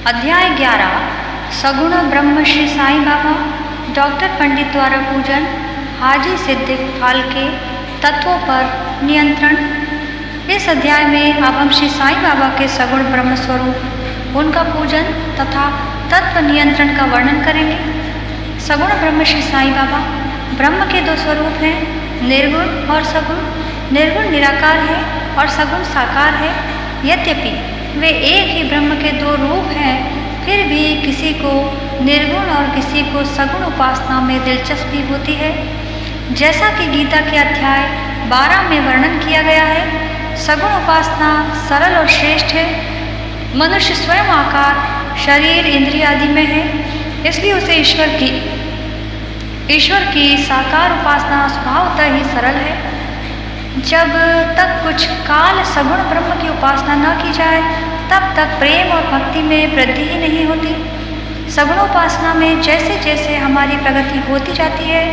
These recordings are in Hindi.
अध्याय 11 सगुण ब्रह्म श्री साईं बाबा डॉक्टर पंडित द्वारा पूजन हाजी सिद्दीक फाल्के तत्वों पर नियंत्रण। इस अध्याय में अब हम श्री साईं बाबा के सगुण ब्रह्म स्वरूप, उनका पूजन तथा तत्व नियंत्रण का वर्णन करेंगे। सगुण ब्रह्म श्री साईं बाबा ब्रह्म के दो स्वरूप हैं, निर्गुण और सगुण। निर्गुण निराकार है और सगुण साकार है। यद्यपि वे एक ही ब्रह्म के दो रूप हैं, फिर भी किसी को निर्गुण और किसी को सगुण उपासना में दिलचस्पी होती है। जैसा कि गीता के अध्याय 12 में वर्णन किया गया है, सगुण उपासना सरल और श्रेष्ठ है। मनुष्य स्वयं आकार, शरीर, इंद्रिय आदि में है, इसलिए उसे ईश्वर की साकार उपासना स्वभावतः ही सरल है। जब तक कुछ काल सगुण ब्रह्म की उपासना न की जाए, तब तक प्रेम और भक्ति में वृद्धि ही नहीं होती। सगुण उपासना में जैसे जैसे हमारी प्रगति होती जाती है,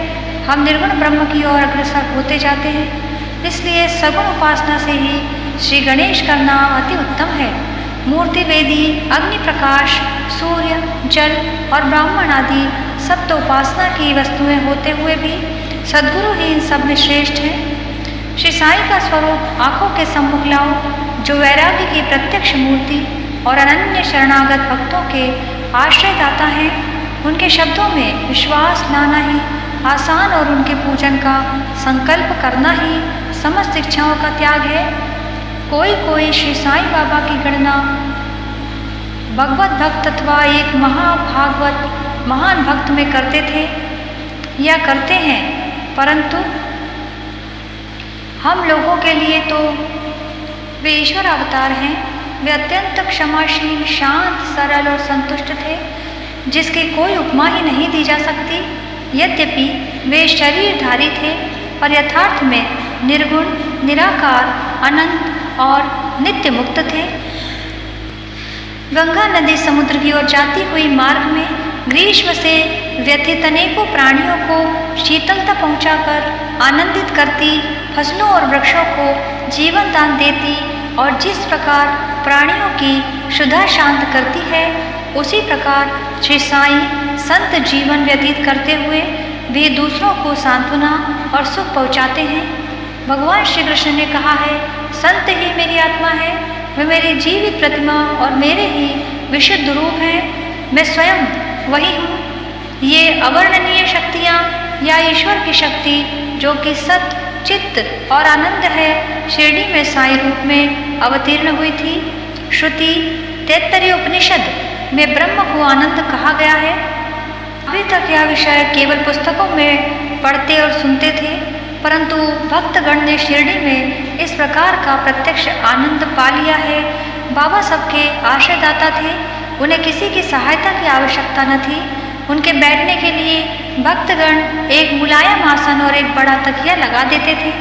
हम निर्गुण ब्रह्म की ओर अग्रसर होते जाते हैं। इसलिए सगुण उपासना से ही श्री गणेश करना अति उत्तम है। मूर्ति, वेदी, अग्नि प्रकाश, सूर्य, जल और ब्राह्मण आदि सब तो उपासना की वस्तुएं होते हुए भी सद्गुरु ही इन सब में श्रेष्ठ है। श्री साईं का स्वरूप आंखों के सम्मुख लाओ, जो वैराग्य की प्रत्यक्ष मूर्ति और अनन्य शरणागत भक्तों के आश्रयदाता हैं। उनके शब्दों में विश्वास लाना ही आसान और उनके पूजन का संकल्प करना ही समस्त इच्छाओं का त्याग है। कोई श्री साईं बाबा की गणना भगवत भक्त अथवा एक महान भक्त में करते थे या करते हैं, परंतु हम लोगों के लिए तो वे ईश्वर अवतार हैं। वे अत्यंत क्षमाशील, शांत, सरल और संतुष्ट थे, जिसकी कोई उपमा ही नहीं दी जा सकती। यद्यपि वे शरीरधारी थे, पर यथार्थ में निर्गुण, निराकार, अनंत और नित्य मुक्त थे। गंगा नदी समुद्र की ओर जाती हुई मार्ग में ग्रीष्म से व्यथित अनेकों प्राणियों को शीतलता पहुंचाकर आनंदित करती, फसलों और वृक्षों को जीवन दान देती और जिस प्रकार प्राणियों की क्षुधा शांत करती है, उसी प्रकार श्री साईं संत जीवन व्यतीत करते हुए भी दूसरों को सांत्वना और सुख पहुंचाते हैं। भगवान श्री कृष्ण ने कहा है, संत ही मेरी आत्मा है, वे मेरी जीवित प्रतिमा और मेरे ही विशुद्ध रूप हैं। मैं स्वयं वही हूँ। ये अवर्णनीय शक्तियाँ या ईश्वर की शक्ति, जो कि सत, चित्त और आनंद है, शिरडी में साई रूप में अवतीर्ण हुई थी। श्रुति तैत्तरीय उपनिषद में ब्रह्म को आनंद कहा गया है। अभी तक यह विषय केवल पुस्तकों में पढ़ते और सुनते थे, परंतु भक्तगण ने शिरडी में इस प्रकार का प्रत्यक्ष आनंद पा लिया है। बाबा सबके आश्रयदाता थे, उन्हें किसी की सहायता की आवश्यकता न थी। उनके बैठने के लिए भक्तगण एक मुलायम आसन और एक बड़ा तकिया लगा देते थे।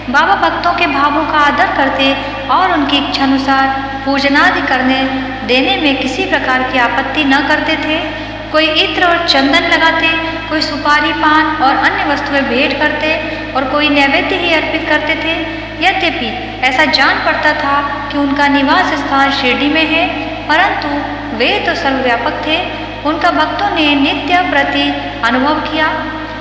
बाबा भक्तों के भावों का आदर करते और उनकी इच्छानुसार पूजनादि करने देने में किसी प्रकार की आपत्ति न करते थे। कोई इत्र और चंदन लगाते, कोई सुपारी, पान और अन्य वस्तुएं भेंट करते और कोई नैवेद्य ही अर्पित करते थे। यद्यपि ऐसा जान पड़ता था कि उनका निवास स्थान शिरडी में है, परंतु वे तो सर्वव्यापक थे। उनका भक्तों ने नित्य प्रति अनुभव किया।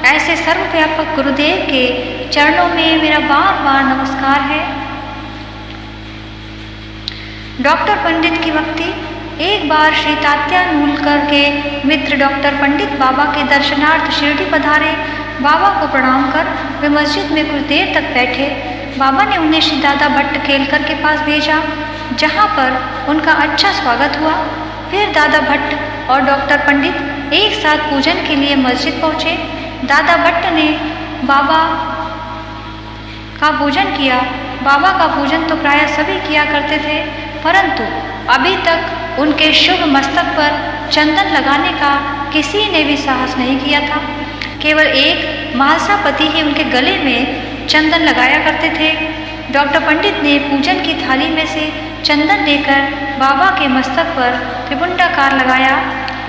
ऐसे सर्वव्यापक गुरुदेव के चरणों में मेरा बार बार नमस्कार है। डॉक्टर पंडित की भक्ति। एक बार श्री तात्या नूलकर के मित्र डॉक्टर पंडित बाबा के दर्शनार्थ शिरडी पधारे। बाबा को प्रणाम कर वे मस्जिद में कुछ देर तक बैठे। बाबा ने उन्हें श्री दादा भट्ट केलकर के पास भेजा, जहाँ पर उनका अच्छा स्वागत हुआ। फिर दादा भट्ट और डॉक्टर पंडित एक साथ पूजन के लिए मस्जिद पहुँचे। दादा भट्ट ने बाबा का पूजन किया। बाबा का पूजन तो प्राय सभी किया करते थे, परंतु अभी तक उनके शुभ मस्तक पर चंदन लगाने का किसी ने भी साहस नहीं किया था। केवल एक महासापति ही उनके गले में चंदन लगाया करते थे। डॉक्टर पंडित ने पूजन की थाली में से चंदन लेकर बाबा के मस्तक पर त्रिपुंडाकार लगाया।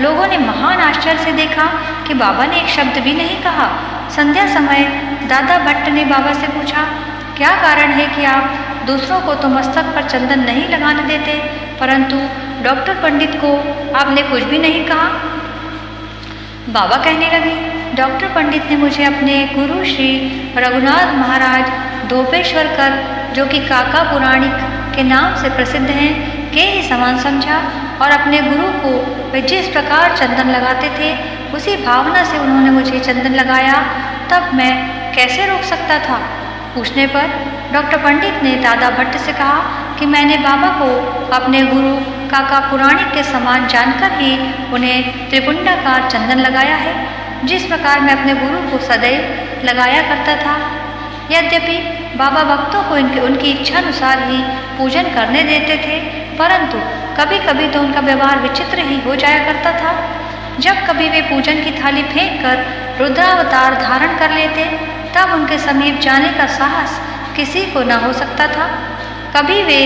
लोगों ने महान आश्चर्य से देखा कि बाबा ने एक शब्द भी नहीं कहा। संध्या समय दादा भट्ट ने बाबा से पूछा, क्या कारण है कि आप दूसरों को तो मस्तक पर चंदन नहीं लगाने देते, परंतु डॉक्टर पंडित को आपने कुछ भी नहीं कहा? बाबा कहने लगे, डॉक्टर पंडित ने मुझे अपने गुरु श्री रघुनाथ महाराज धोपेश्वरकर, जो कि काका पुराणिक के नाम से प्रसिद्ध हैं, के ही समान समझा और अपने गुरु को वे जिस प्रकार चंदन लगाते थे उसी भावना से उन्होंने मुझे चंदन लगाया। तब मैं कैसे रोक सकता था? पूछने पर डॉक्टर पंडित ने दादा भट्ट से कहा कि मैंने बाबा को अपने गुरु काका पुराणिक के समान जानकर ही उन्हें त्रिपुंडाकार चंदन लगाया है, जिस प्रकार मैं अपने गुरु को सदैव लगाया करता था। यद्यपि बाबा भक्तों को उनकी इच्छानुसार ही पूजन करने देते थे, परंतु कभी कभी तो उनका व्यवहार विचित्र ही हो जाया करता था। जब कभी वे पूजन की थाली फेंक कर रुद्रावतार धारण कर लेते, तब उनके समीप जाने का साहस किसी को न हो सकता था। कभी वे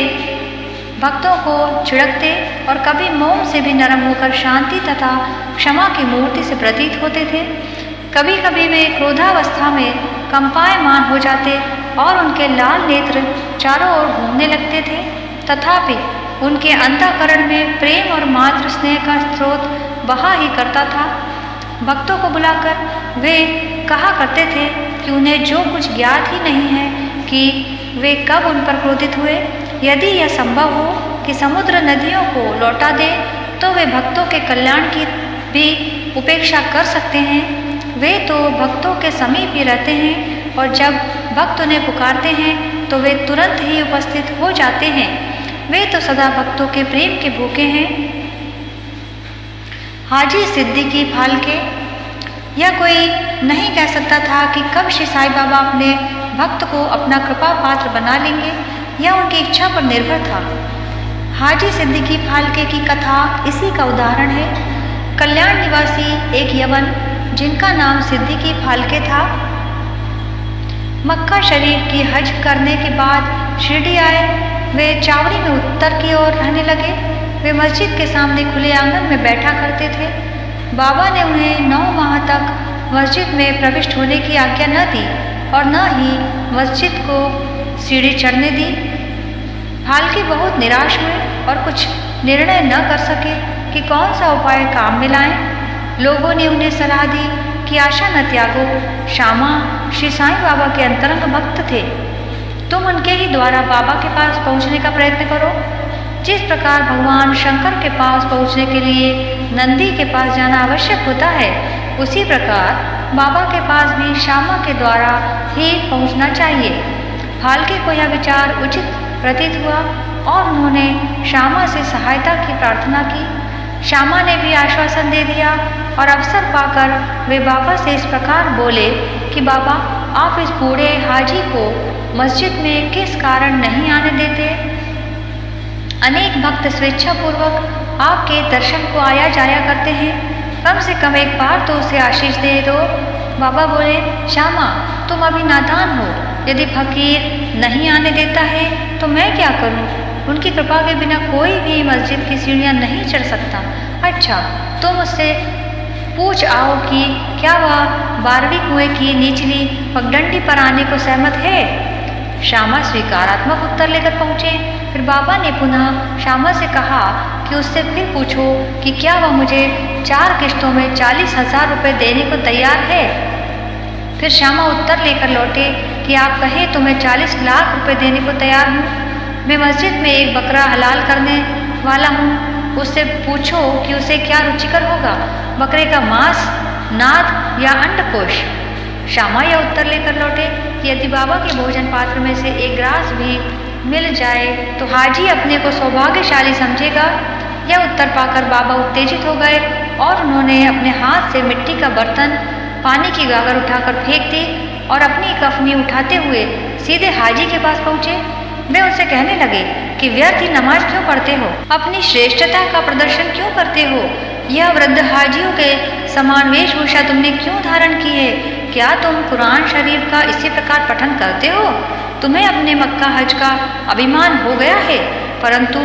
भक्तों को छिड़कते और कभी मोम से भी नरम होकर शांति तथा क्षमा की मूर्ति से प्रतीत होते थे। कभी कभी वे क्रोधावस्था में कंपायमान हो जाते और उनके लाल नेत्र चारों ओर घूमने लगते थे। तथापि उनके अंतःकरण में प्रेम और मातृ स्नेह का स्रोत बहा ही करता था। भक्तों को बुलाकर वे कहा करते थे कि उन्हें जो कुछ ज्ञात ही नहीं है कि वे कब उन पर क्रोधित हुए। यदि यह संभव हो कि समुद्र नदियों को लौटा दे, तो वे भक्तों के कल्याण की भी उपेक्षा कर सकते हैं। वे तो भक्तों के समीप ही रहते हैं और जब भक्त उन्हें पुकारते हैं तो वे तुरंत ही उपस्थित हो जाते हैं। वे तो सदा भक्तों के प्रेम के भूखे हैं। हाजी सिद्दीकी फाल्के, यह कोई नहीं कह सकता था कि कब श्री साईं बाबा अपने भक्त को अपना कृपा पात्र बना लेंगे। यह उनकी इच्छा पर निर्भर था। हाजी सिद्दीकी फाल्के की कथा इसी का उदाहरण है। कल्याण निवासी एक यवन जिनका नाम सिद्दीकी फाल्के था, मक्का शरीफ की हज करने के बाद शिरडी आए। वे चावड़ी में उत्तर की ओर रहने लगे। वे मस्जिद के सामने खुले आंगन में बैठा करते थे। बाबा ने उन्हें 9 माह तक मस्जिद में प्रविष्ट होने की आज्ञा न दी और न ही मस्जिद को सीढ़ी चढ़ने दी। फाल्के बहुत निराश हुए और कुछ निर्णय न कर सके कि कौन सा उपाय काम में लाएं। लोगों ने उन्हें सलाह दी कि आशा न त्यागो, श्यामा श्री साईं बाबा के अंतरंग भक्त थे, तुम उनके ही द्वारा बाबा के पास पहुंचने का प्रयत्न करो। जिस प्रकार भगवान शंकर के पास पहुंचने के लिए नंदी के पास जाना आवश्यक होता है, उसी प्रकार बाबा के पास भी श्यामा के द्वारा ही पहुंचना चाहिए। फाल्के को यह विचार उचित प्रतीत हुआ और उन्होंने श्यामा से सहायता की प्रार्थना की। श्यामा ने भी आश्वासन दे दिया और अवसर पाकर वे बाबा से इस प्रकार बोले कि बाबा, आप इस बूढ़े हाजी को मस्जिद में किस कारण नहीं आने देते? अनेक भक्त स्वेच्छापूर्वक आपके दर्शन को आया जाया करते हैं, कम से कम एक बार तो उसे आशीष दे दो। बाबा बोले, श्यामा तुम अभी नादान हो, यदि फकीर नहीं आने देता है तो मैं क्या करूं? उनकी कृपा के बिना कोई भी मस्जिद की सीढ़ियां नहीं चढ़ सकता। अच्छा, तुम उससे पूछ आओ कि क्या वह 12वीं कुएं की निचली पगडंडी पर आने को सहमत है। श्यामा स्वीकारात्मक उत्तर लेकर पहुंचे। फिर बाबा ने पुनः श्यामा से कहा कि उससे फिर पूछो कि क्या वह मुझे 4 किश्तों में 40,000 रुपये देने को तैयार है। फिर श्यामा उत्तर लेकर लौटे कि आप कहे तो मैं 40 लाख रुपए देने को तैयार हूँ। मैं मस्जिद में एक बकरा हलाल करने वाला हूँ। उससे पूछो कि उसे क्या रुचिकर होगा, बकरे का मांस, नाद या अंडकोश। श्यामा यह उत्तर लेकर लौटे कि यदि बाबा के भोजन पात्र में से एक ग्रास भी मिल जाए तो हाजी अपने को सौभाग्यशाली समझेगा। यह उत्तर पाकर बाबा उत्तेजित हो गए और उन्होंने अपने हाथ से मिट्टी का बर्तन, पानी की गागर उठाकर फेंक दी और अपनी कफनी उठाते हुए सीधे हाजी के पास पहुंचे। वे उनसे कहने लगे कि व्यर्थ ही नमाज क्यों पढ़ते हो, अपनी श्रेष्ठता का प्रदर्शन क्यों करते हो, यह वृद्ध हाजियों के समान वेशभूषा तुमने क्यों धारण की है? क्या तुम कुरान शरीफ का इसी प्रकार पठन करते हो? तुम्हें अपने मक्का हज का अभिमान हो गया है, परंतु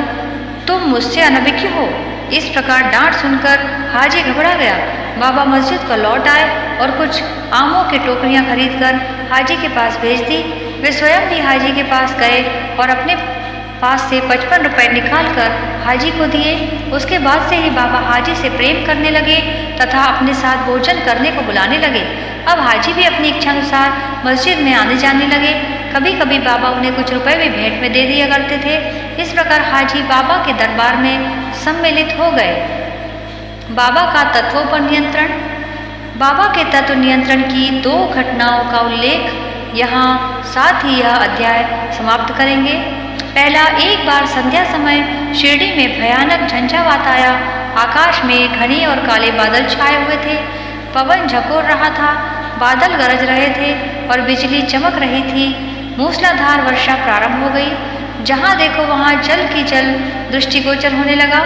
तुम मुझसे अनभिज्ञ हो। इस प्रकार डांट सुनकर हाजी घबरा गया। बाबा मस्जिद को लौट आए और कुछ आमों की टोकरियां खरीदकर हाजी के पास भेज दी। वे स्वयं भी हाजी के पास गए और अपने पास से 55 रुपए निकालकर हाजी को दिए। उसके बाद से ही बाबा हाजी से प्रेम करने लगे तथा अपने साथ भोजन करने को बुलाने लगे। अब हाजी भी अपनी इच्छानुसार मस्जिद में आने जाने लगे। कभी कभी बाबा उन्हें कुछ रुपए भी भेंट में दे दिया करते थे। इस प्रकार हाजी बाबा के दरबार में सम्मिलित हो गए। बाबा का तत्वों पर नियंत्रण। बाबा के तत्व नियंत्रण की 2 घटनाओं का उल्लेख यहाँ साथ ही यह अध्याय समाप्त करेंगे। पहला, एक बार संध्या समय शिरडी में भयानक झंझावात आया। आकाश में घने और काले बादल छाए हुए थे। पवन झकोर रहा था, बादल गरज रहे थे और बिजली चमक रही थी। मूसलाधार वर्षा प्रारंभ हो गई। जहाँ देखो वहाँ जल की जल दृष्टिगोचर होने लगा।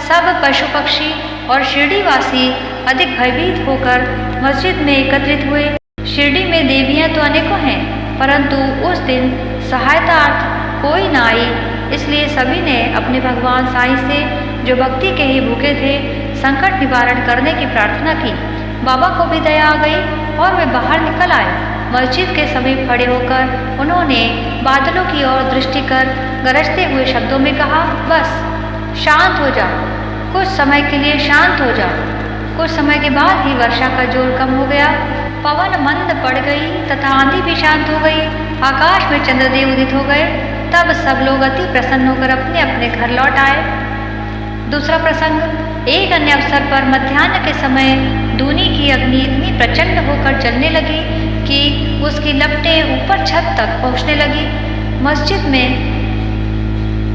सब पशु पक्षी और शिरडीवासी अधिक भयभीत होकर मस्जिद में एकत्रित हुए। शिरडी में देवियाँ तो अनेकों हैं, परंतु उस दिन सहायतार्थ कोई न आई। इसलिए सभी ने अपने भगवान साईं से, जो भक्ति के ही भूखे थे, संकट निवारण करने की प्रार्थना की। बाबा को भी दया आ गई और वे बाहर निकल आए। मस्जिद के समीप खड़े होकर उन्होंने बादलों की ओर दृष्टि कर गरजते हुए शब्दों में कहा, बस शांत हो जाओ, कुछ समय के लिए शांत हो जाओ। कुछ समय के बाद ही वर्षा का जोर कम हो गया। पवन मंद पड़ गई तथा आंधी भी शांत हो गई। आकाश में चंद्रदेव उदित हो गए। तब सब लोग अति प्रसन्न होकर अपने अपने घर लौट आए। दूसरा प्रसंग, एक अन्य अवसर पर मध्याह्न के समय दूनी की अग्नि इतनी प्रचंड होकर जलने लगी कि उसकी लपटें ऊपर छत तक पहुंचने लगी। मस्जिद में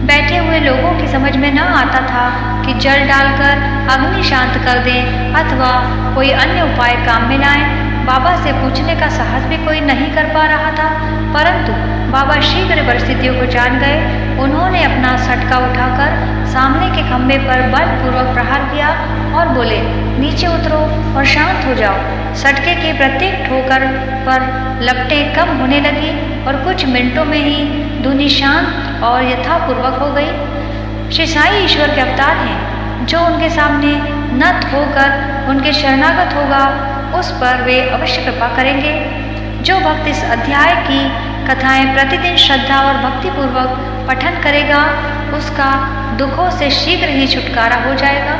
बैठे हुए लोगों की समझ में न आता था कि जल डालकर अग्नि शांत कर दें अथवा कोई अन्य उपाय काम में लाएं। बाबा से पूछने का साहस भी कोई नहीं कर पा रहा था, परंतु बाबा शीघ्र परिस्थितियों को जान गए। उन्होंने अपना सटका उठाकर सामने के खंभे पर बलपूर्वक प्रहार किया और बोले, नीचे उतरो और शांत हो जाओ। सटके के प्रत्येक ठोकर पर लपटें कम होने लगी और कुछ मिनटों में ही धुनी शांत और यथापूर्वक हो गई। श्री साईं ईश्वर के अवतार हैं। जो उनके सामने नत होकर उनके शरणागत होगा, उस पर वे अवश्य कृपा करेंगे। जो भक्त इस अध्याय की कथाएं प्रतिदिन श्रद्धा और भक्तिपूर्वक पठन करेगा, उसका दुखों से शीघ्र ही छुटकारा हो जाएगा।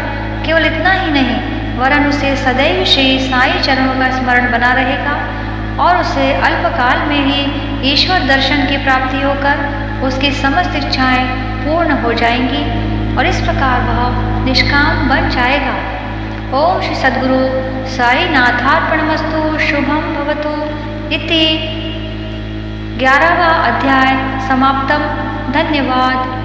केवल इतना ही नहीं, वरन उसे सदैव श्री साईं चरणों का स्मरण बना रहेगा और उसे अल्पकाल में ही ईश्वर दर्शन की प्राप्ति होकर उसकी समस्त इच्छाएं पूर्ण हो जाएंगी और इस प्रकार वह निष्काम बन जाएगा। ओम श्री सद्गुरु साईनाथार्पणमस्तु। शुभम भवतु। इति 11वां अध्याय समाप्तम। धन्यवाद।